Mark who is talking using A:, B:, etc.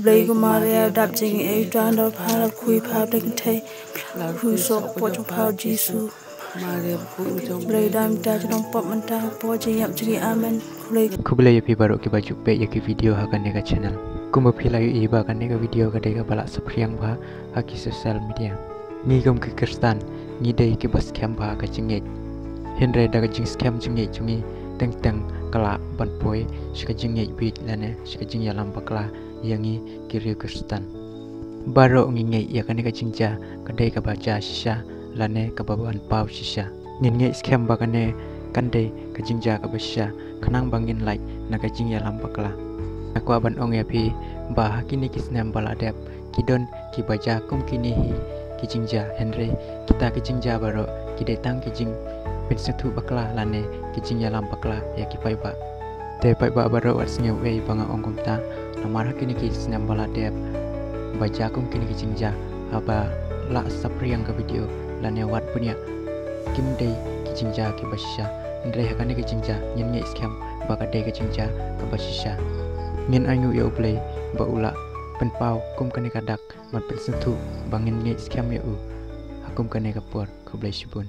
A: Blay Gumaria, Dabjing, A. Drandor, Pala, Kui, Public Tay, Who saw Porto Pau Jisu. Blay Dam, Dajong Pop Manta, Porji, Yapji, Amen.
B: Kublai yapi baru ke baju pe yaki video hakan nega channel. Kumba pilayu iba kan nega video kadega balak sepriang bah haki sosial media. Ngigom ke Kristan, ngidai ke bas scam bah ka jingit. Henry daga jing scam jingit jungi teng kala ban poi shika jingit bit lane shika jing yalam bakla yangi kiri Kristan. Baru ngingai ya kan nega jingja kadega baca shisha lane kababan pau shisha. Ngingai scam bah kane kande kajingja kabasya kanang bangin like nakajing ya lampakla aku aban ong yapi bah kini kisnam baladep kidon kibaja kum kini hi kijingja Henry kita kijingja baro kidetang kijing pinsetu bakla lane kijing ya lampakla ya kipai ba te pai ba baro watsnya we banga ongkum ta namara kini kisnam baladep baja kum kini kijingja aba la sapriang ka video lane wat punya kimdei kijingja kibasya Ndre hakane ke cingja nyen nge scam baka de ke cingja ke basisha nyen anyu ya uplay ba ula penpau kum kane kadak mat pensentu bangin nge scam ya u hakum kane kapor ke blay shibun.